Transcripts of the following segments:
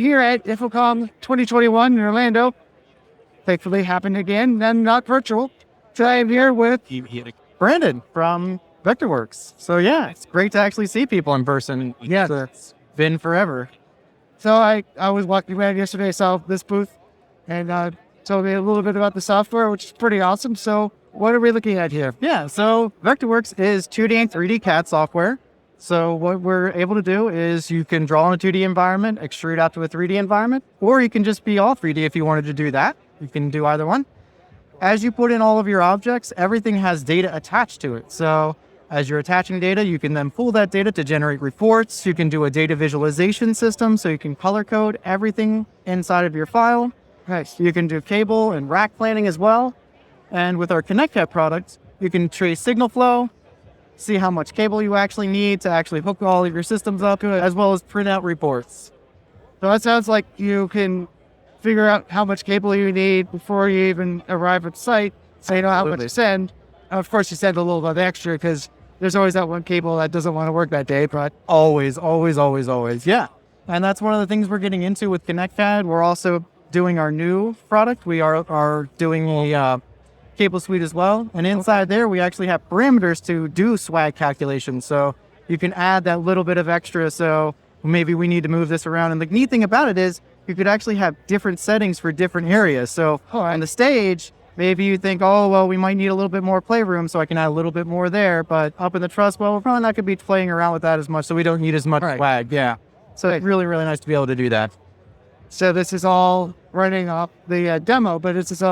here at Infocomm 2021 in Orlando. Thankfully happened again, and not virtual. Today I'm here with Brandon from Vectorworks. So yeah, it's great to actually see people in person. Yeah. It's been forever. So I was walking around yesterday, saw this booth, and told me a little bit about the software, which is pretty awesome. So what are we looking at here? Yeah, so Vectorworks is 2D and 3D CAD software. So what we're able to do is you can draw in a 2D environment, extrude out to a 3D environment, or you can just be all 3D if you wanted to do that. You can do either one. As you put in all of your objects, everything has data attached to it. So as you're attaching data, you can then pull that data to generate reports. You can do a data visualization system, so you can color code everything inside of your file. Nice. You can do cable and rack planning as well. And with our ConnectCAD product, you can trace signal flow, see how much cable you actually need to actually hook all of your systems up, as well as print out reports. So that sounds like you can figure out how much cable you need before you even arrive at site, so you know how much to send. Of course, you send a little bit extra because there's always that one cable that doesn't want to work that day, but Always. Yeah. And that's one of the things we're getting into with ConnectCAD. We're also doing our new product. We are doing a cable suite as well. And inside there, we actually have parameters to do swag calculations. So you can add that little bit of extra. So maybe we need to move this around. And the neat thing about it is you could actually have different settings for different areas. So on the stage, maybe you think, oh, well, we might need a little bit more playroom, so I can add a little bit more there. But up in the truss, well, we're probably not going to be playing around with that as much, so we don't need as much swag. Yeah. So it's really, really nice to be able to do that. so this is all running off the demo, but it's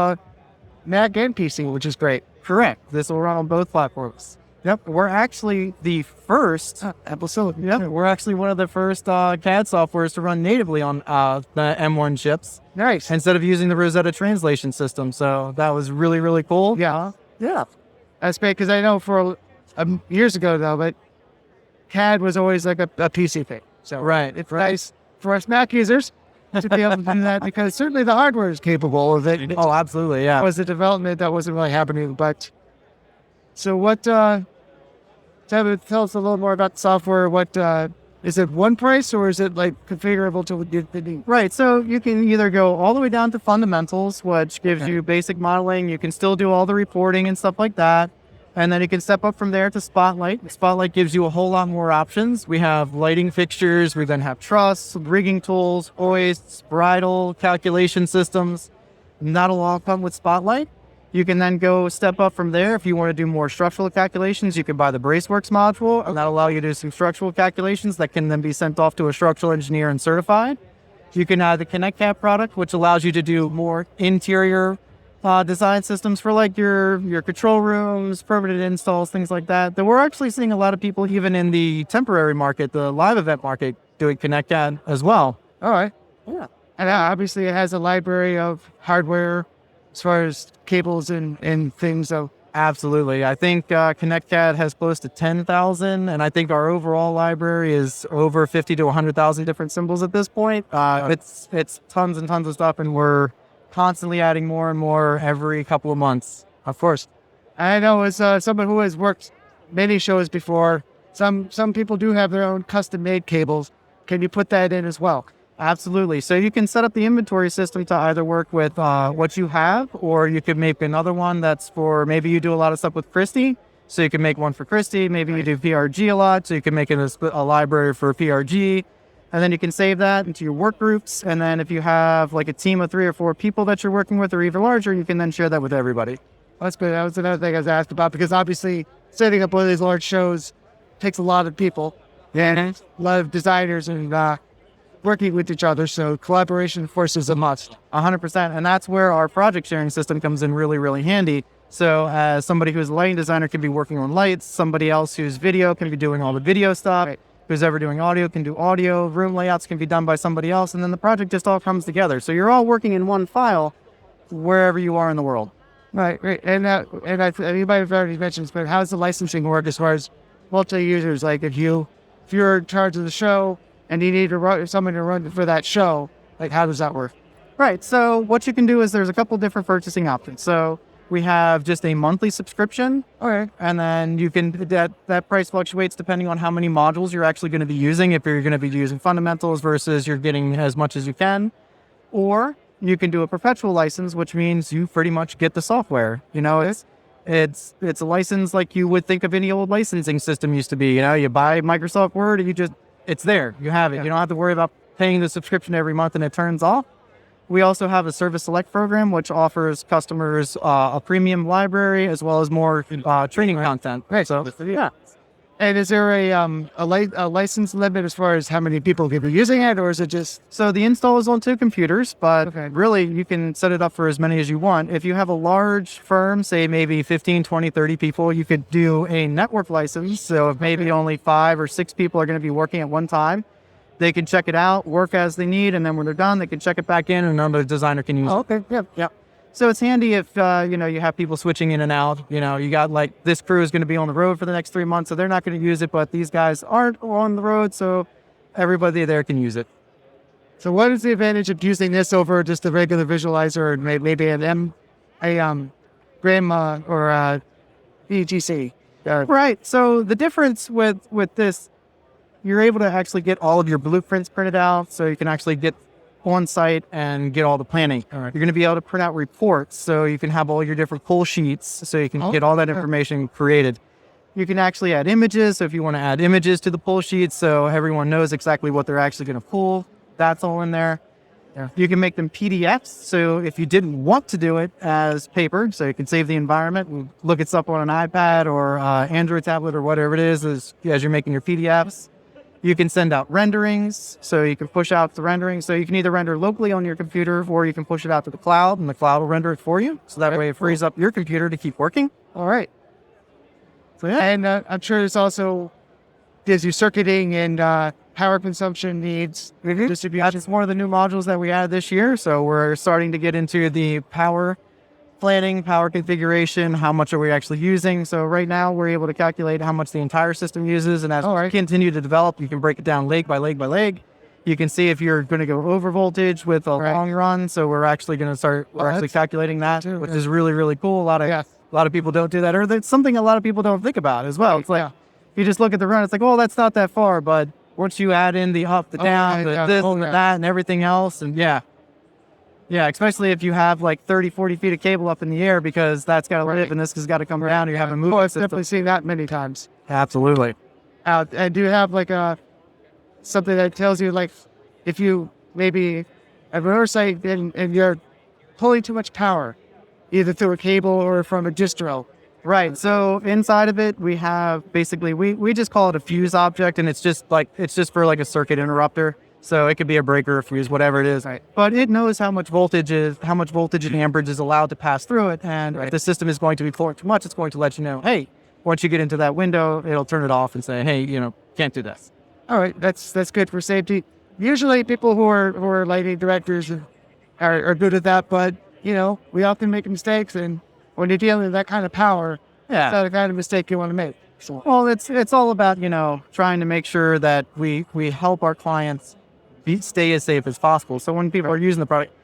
Mac and PC, which is great. Correct. This will run on both platforms. Yep. We're actually the first. Apple Silicon. Yep. We're actually one of the first CAD softwares to run natively on the M1 chips Nice. instead of using the Rosetta translation system. So that was really, really cool. Yeah. Yeah. That's great because I know for years ago though, but CAD was always like a PC thing. So Right. it's nice for us Mac users to be able to do that because certainly the hardware is capable of it. Oh, absolutely. Yeah. It was the development that wasn't really happening. But so what? Tell us a little more about the software. What is it? One price or is it like configurable to the need? Right. So you can either go all the way down to fundamentals, which gives you basic modeling. You can still do all the reporting and stuff like that. And then you can step up from there to Spotlight. Spotlight gives you a whole lot more options. We have lighting fixtures. We then have truss, rigging tools, hoists, bridle, calculation systems. That'll all come with Spotlight. You can then go step up from there. If you want to do more structural calculations, you can buy the Braceworks module, and that'll allow you to do some structural calculations that can then be sent off to a structural engineer and certified. You can add the ConnectCAD product, which allows you to do more interior design systems for like your control rooms, permanent installs, things like that. That we're actually seeing a lot of people even in the temporary market, the live event market, doing ConnectCAD as well. All right. Yeah. And obviously it has a library of hardware as far as cables and things. So Absolutely. I think ConnectCAD has close to 10,000, and I think our overall library is over 50 to 100,000 different symbols at this point. It's tons and tons of stuff, and we're constantly adding more and more every couple of months. of course, I know as someone who has worked many shows before, some people do have their own custom made cables. Can you put that in as well? Absolutely. So you can set up the inventory system to either work with what you have, or you could make another one that's for, maybe you do a lot of stuff with Christie, so you can make one for Christie. Maybe you do PRG a lot, so you can make it a library for PRG. And then you can save that into your work groups. And then if you have like a team of 3 or 4 people that you're working with or even larger, you can then share that with everybody. That's good. That was another thing I was asked about because obviously setting up one of these large shows takes a lot of people and a lot of designers and working with each other. So collaboration, of course, is a must. 100%. And that's where our project sharing system comes in really, really handy. So as somebody who's a lighting designer can be working on lights, somebody else who's video can be doing all the video stuff. Right. Who's ever doing audio can do audio. Room layouts can be done by somebody else. And then the project just all comes together. So you're all working in one file wherever you are in the world. Right. And you might have already mentioned this, but how does the licensing work as far as multi-users? Like if you're in charge of the show and you need to run someone to run for that show, like how does that work? Right. So what you can do is there's a couple different purchasing options. So We have just a monthly subscription. Okay. And then you can, that price fluctuates depending on how many modules you're actually going to be using. If you're going to be using fundamentals versus you're getting as much as you can, or you can do a perpetual license, which means you pretty much get the software. You know, it's a license like you would think of any old licensing system used to be. You know, you buy Microsoft Word and it's there, you have it. Yeah. You don't have to worry about paying the subscription every month and it turns off. We also have a Service Select program, which offers customers a premium library as well as more training content. Right. So, yeah. And is there a license limit as far as how many people can be using it, or is it just... So the install is on 2 computers, but really you can set it up for as many as you want. If you have a large firm, say maybe 15, 20, 30 people, you could do a network license. So if maybe only 5 or 6 people are going to be working at one time, they can check it out, work as they need, and then when they're done, they can check it back in and another designer can use it. Okay, yeah. So it's handy if, you have people switching in and out. You know, you got like this crew is going to be on the road for the next 3 months, so they're not going to use it, but these guys aren't on the road, so everybody there can use it. So what is the advantage of using this over just a regular visualizer and maybe a Grandma or a EGC? Right. So the difference with this, you're able to actually get all of your blueprints printed out, so you can actually get on site and get all the planning. All right. You're going to be able to print out reports, so you can have all your different pull sheets, so you can get all that information created. You can actually add images, so if you want to add images to the pull sheets, so everyone knows exactly what they're actually going to pull, that's all in there. Yeah. You can make them PDFs, so if you didn't want to do it as paper, so you can save the environment and look it up on an iPad or Android tablet or whatever it is as you're making your PDFs. You can send out renderings, so you can push out the rendering. So you can either render locally on your computer, or you can push it out to the cloud, and the cloud will render it for you. So that way it frees up your computer to keep working. All right. So yeah. And I'm sure this also gives you circuiting and power consumption needs, distribution. That's one of the new modules that we added this year. So we're starting to get into the power planning, power configuration, how much are we actually using. So right now we're able to calculate how much the entire system uses, and as we continue to develop, you can break it down leg by leg by leg. You can see if you're going to go over voltage with a long run. So we're actually going to start calculating that, which is really, really cool. A lot of people don't do that, or that's something a lot of people don't think about as well. It's like you just look at the run, it's like, oh, that's not that far, but once you add in the up, the down, the this, and that, and everything else, and yeah, especially if you have like 30, 40 feet of cable up in the air, because that's got to live and this has got to come down. You're having movement. Oh, I've definitely seen that many times. Absolutely. And do you have like something that tells you, like, if you maybe have an oversight and you're pulling too much power, either through a cable or from a distro? Right. So inside of it, we have basically, we just call it a fuse object, and it's just for like a circuit interrupter. So it could be a breaker, a fuse, whatever it is. Right. But it knows how much voltage and amperage is allowed to pass through it. And if the system is going to be flowing too much, it's going to let you know, hey, once you get into that window, it'll turn it off and say, hey, can't do this. All right. That's good for safety. Usually people who are lighting directors are good at that, but we often make mistakes, and when you're dealing with that kind of power, it's not the kind of mistake you want to make. So. Well, it's all about, trying to make sure that we help our clients stay as safe as possible. So when people are using the product,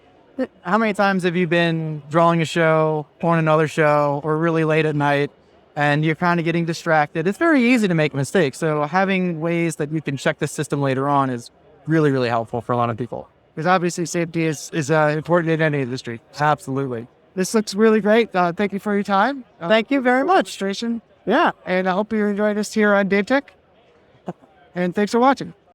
how many times have you been drawing a show, on another show, or really late at night, and you're kind of getting distracted? It's very easy to make mistakes. So having ways that you can check the system later on is really, really helpful for a lot of people. Because obviously safety is important in any industry. Absolutely. This looks really great. Thank you for your time. Thank you very much. Demonstration. Yeah. And I hope you enjoyed us here on Dave Tech. And thanks for watching.